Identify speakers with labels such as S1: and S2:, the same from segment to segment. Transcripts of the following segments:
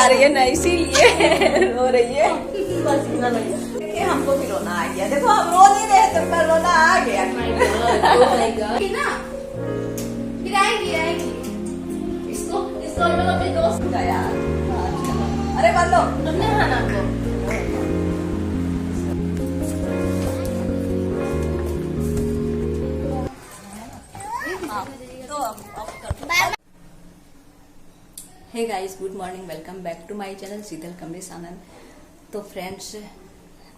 S1: रही है ना, इसीलिए रो रही है। देखिए हमको भी रोना आ गया। देखो हम रो नहीं रहे थे पर रोना आ गया।
S2: फिर आएगी इसको अपने दोस्त
S1: यार अरे मान लो
S2: नहाना को
S1: hey guys, good morning, welcome back to my channel Sheetal Kamlesh Anand. तो फ्रेंड्स,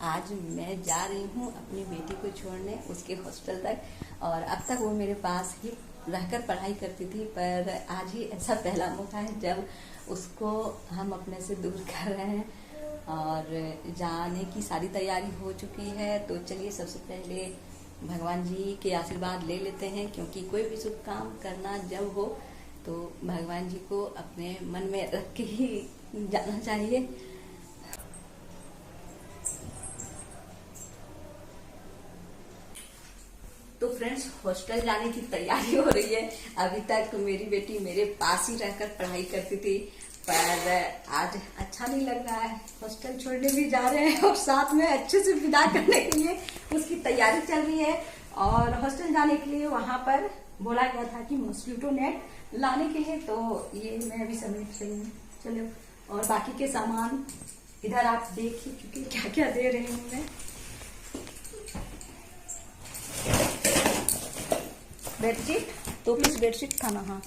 S1: आज मैं जा रही हूँ अपनी बेटी को छोड़ने उसके हॉस्टल तक। और अब तक वो मेरे पास ही रहकर पढ़ाई करती थी, पर आज ही ऐसा पहला मौका है जब उसको हम अपने से दूर कर रहे हैं। और जाने की सारी तैयारी हो चुकी है। तो चलिए सबसे पहले भगवान जी के आशीर्वाद ले लेते हैं, क्योंकि कोई भी शुभ काम करना जब हो तो भगवान जी को अपने मन में रख के ही जाना चाहिए। तो फ्रेंड्स, हॉस्टल जाने की तैयारी हो रही है। अभी तक मेरी बेटी मेरे पास ही रहकर पढ़ाई करती थी, पर आज अच्छा नहीं लग रहा है। हॉस्टल छोड़ने भी जा रहे हैं और साथ में अच्छे से विदा करने के लिए उसकी तैयारी चल रही है। और हॉस्टल जाने के लिए वहां पर बोला गया था कि मॉस्किटो नेट लाने के लिए, तो ये मैं अभी समेट रही हूँ। चलो, और बाकी के सामान इधर आप देख ही चुके क्या क्या दे रही हूँ मैं। बेडशीट 2 पीस बेडशीट था ना। हाँ,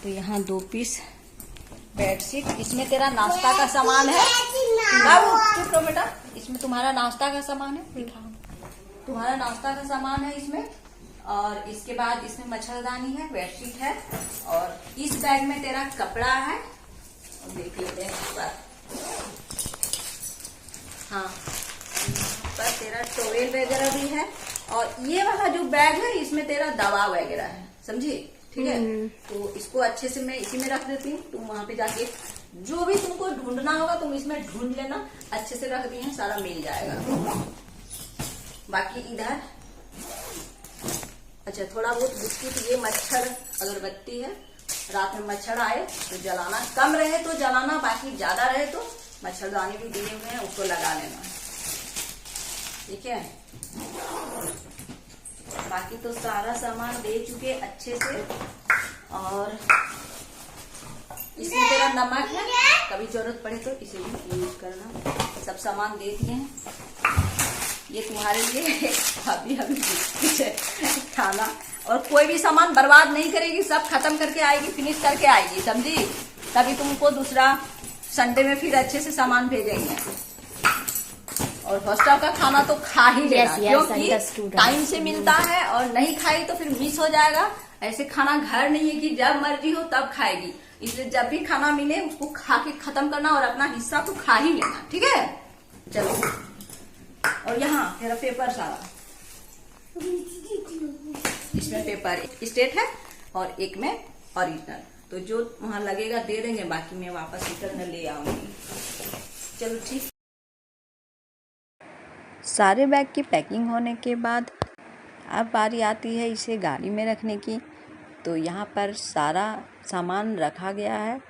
S1: तो यहाँ 2 पीस बेडशीट। इसमें तेरा नाश्ता का सामान है बाबू, चुप रहो बेटा। इसमें तुम्हारा नाश्ता का सामान है, दिखाओ। तुम्हारा नाश्ता का सामान है इसमें। और इसके बाद इसमें मच्छरदानी है, बेडशीट है। और इस बैग में तेरा कपड़ा है, और देख लेते हैं इस बार। हाँ, पर तेरा टॉवेल वगैरह भी है। और ये वाला जो बैग है इसमें तेरा दवा वगैरह है, समझी? ठीक है, तो इसको अच्छे से मैं इसी में रख देती हूँ। तुम वहां पे जाके जो भी तुमको ढूंढना होगा तुम इसमें ढूंढ लेना। अच्छे से रख दी है, सारा मिल जाएगा। बाकी इधर अच्छा थोड़ा बहुत बिस्किट, ये मच्छर अगरबत्ती है। रात में मच्छर आए तो जलाना, कम रहे तो जलाना, बाकी ज्यादा रहे तो मच्छरदानी भी दिए हुए हैं, उसको लगा लेना। ठीक है, बाकी तो सारा सामान दे चुके अच्छे से। और इसमें तेरा नमक है, कभी जरूरत पड़े तो इसे भी यूज करना। सब सामान दे दिए हैं। ये तुम्हारे लिए अभी कुछ है खाना। और कोई भी सामान बर्बाद नहीं करेगी, सब खत्म करके आएगी, फिनिश करके आएगी, समझी? तभी तुमको दूसरा संडे में फिर अच्छे से सामान भेजेंगे। और हॉस्टल का खाना तो खा ही लेना, क्योंकि टाइम से मिलता है, और नहीं खाई तो फिर मिस हो जाएगा। ऐसे खाना घर नहीं है कि जब मर्जी हो तब खाएगी, इसलिए जब भी खाना मिले उसको खा के खत्म करना और अपना हिस्सा तो खा ही लेना। ठीक है, चलो। और यहाँ तेरा पेपर सारा, इसमें पेपर स्टेट है और एक में ओरिजिनल। तो जो वहां लगेगा दे देंगे, बाकी मैं वापस रिटर्न ले आऊंगी। चलो ठीक। सारे बैग की पैकिंग होने के बाद अब बारी आती है इसे गाड़ी में रखने की। तो यहाँ पर सारा सामान रखा गया है।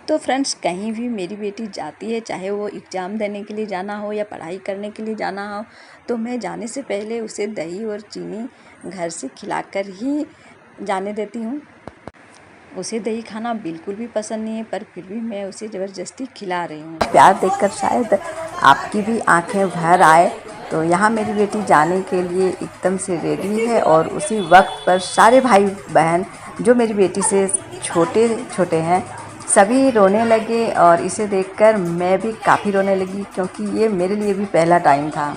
S1: तो फ्रेंड्स, कहीं भी मेरी बेटी जाती है, चाहे वो एग्ज़ाम देने के लिए जाना हो या पढ़ाई करने के लिए जाना हो, तो मैं जाने से पहले उसे दही और चीनी घर से खिलाकर ही जाने देती हूँ। उसे दही खाना बिल्कुल भी पसंद नहीं है, पर फिर भी मैं उसे ज़बरदस्ती खिला रही हूँ। प्यार देखकर शायद आपकी भी आंखें भर आए। तो यहाँ मेरी बेटी जाने के लिए एकदम से रेडी है, और उसी वक्त पर सारे भाई बहन जो मेरी बेटी से छोटे छोटे हैं सभी रोने लगे। और इसे देखकर मैं भी काफ़ी रोने लगी, क्योंकि ये मेरे लिए भी पहला टाइम था।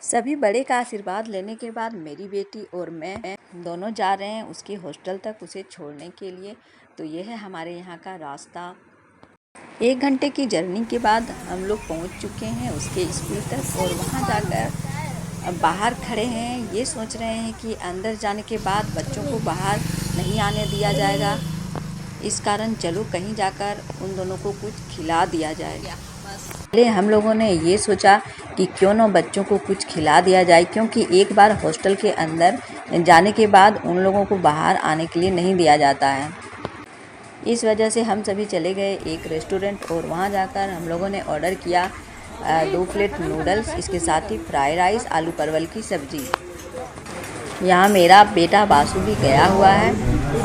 S1: सभी बड़े का आशीर्वाद लेने के बाद मेरी बेटी और मैं दोनों जा रहे हैं उसके हॉस्टल तक उसे छोड़ने के लिए। तो ये है हमारे यहाँ का रास्ता। 1 घंटे की जर्नी के बाद हम लोग पहुँच चुके हैं उसके स्कूल तक। और वहाँ जाकर बाहर खड़े हैं, ये सोच रहे हैं कि अंदर जाने के बाद बच्चों को बाहर नहीं आने दिया जाएगा। इस कारण चलो कहीं जाकर उन दोनों को कुछ खिला दिया जाए। पहले हम लोगों ने ये सोचा कि क्यों ना बच्चों को कुछ खिला दिया जाए, क्योंकि एक बार हॉस्टल के अंदर जाने के बाद उन लोगों को बाहर आने के लिए नहीं दिया जाता है। इस वजह से हम सभी चले गए एक रेस्टोरेंट और वहाँ जाकर हम लोगों ने ऑर्डर किया 2 प्लेट नूडल्स, इसके साथ ही फ्राई राइस, आलू परवल की सब्ज़ी। यहाँ मेरा बेटा बासु भी गया हुआ है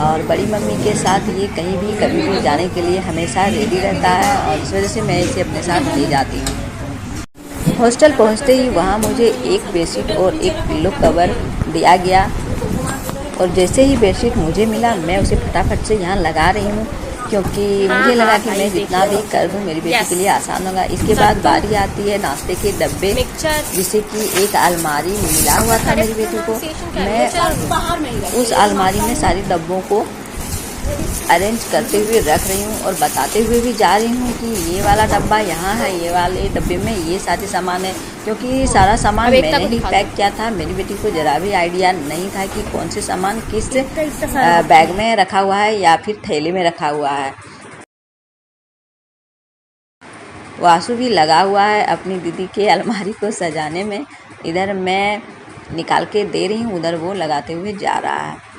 S1: और बड़ी मम्मी के साथ ये कहीं भी कभी भी जाने के लिए हमेशा रेडी रहता है और इस वजह से मैं इसे अपने साथ ले जाती हूँ। हॉस्टल पहुँचते ही वहाँ मुझे एक बेडशीट और एक पिल्लो कवर दिया गया और जैसे ही बेडशीट मुझे मिला मैं उसे फटाफट से यहाँ लगा रही हूँ, क्योंकि मुझे लगा कि मैं जितना भी कर दूँ मेरी बेटी के लिए आसान होगा। इसके बाद बारी आती है नाश्ते के डब्बे, जिसे कि एक अलमारी मिला हुआ था मेरी बेटी को। मैं उस अलमारी में सारे डब्बों को अरेंज करते हुए रख रही हूँ और बताते हुए भी जा रही हूँ कि ये वाला डब्बा यहाँ है, ये वाले डब्बे में ये सारे सामान है, क्योंकि सारा सामान मैंने ही पैक किया था। मेरी बेटी को ज़रा भी आइडिया नहीं था कि कौन से सामान किस बैग में रखा हुआ है या फिर थैले में रखा हुआ है। वासु भी लगा हुआ है अपनी दीदी के अलमारी को सजाने में। इधर मैं निकाल के दे रही हूँ, उधर वो लगाते हुए जा रहा है।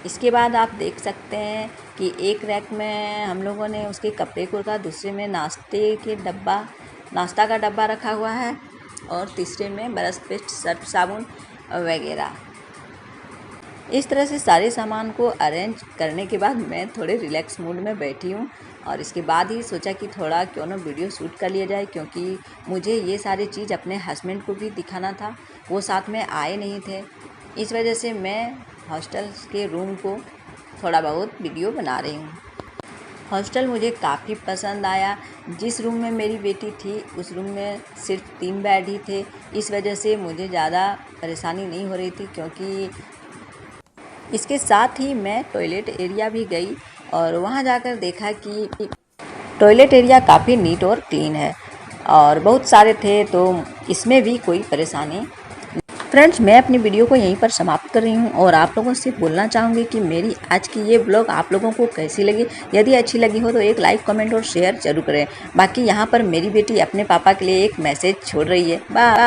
S1: इसके बाद आप देख सकते हैं कि एक रैक में हम लोगों ने उसके कपड़े को रखा, दूसरे में नाश्ता का डब्बा रखा हुआ है और तीसरे में ब्रश, पेस्ट, सर्फ साबुन वगैरह। इस तरह से सारे सामान को अरेंज करने के बाद मैं थोड़े रिलैक्स मूड में बैठी हूँ और इसके बाद ही सोचा कि थोड़ा क्यों ना वीडियो शूट कर लिया जाए, क्योंकि मुझे ये सारी चीज़ अपने हस्बैंड को भी दिखाना था। वो साथ में आए नहीं थे, इस वजह से मैं हॉस्टल के रूम को थोड़ा बहुत वीडियो बना रही हूँ। हॉस्टल मुझे काफ़ी पसंद आया। जिस रूम में मेरी बेटी थी उस रूम में सिर्फ 3 बेड ही थे, इस वजह से मुझे ज़्यादा परेशानी नहीं हो रही थी, क्योंकि इसके साथ ही मैं टॉयलेट एरिया भी गई और वहाँ जाकर देखा कि टॉयलेट एरिया काफ़ी नीट और क्लीन है और बहुत सारे थे, तो इसमें भी कोई परेशानी। फ्रेंड्स, मैं अपनी वीडियो को यहीं पर समाप्त कर रही हूँ और आप लोगों से बोलना चाहूँगी कि मेरी आज की ये ब्लॉग आप लोगों को कैसी लगी। यदि अच्छी लगी हो तो एक लाइक, कमेंट और शेयर जरूर करें। बाकी यहाँ पर मेरी बेटी अपने पापा के लिए एक मैसेज छोड़ रही है। बाय।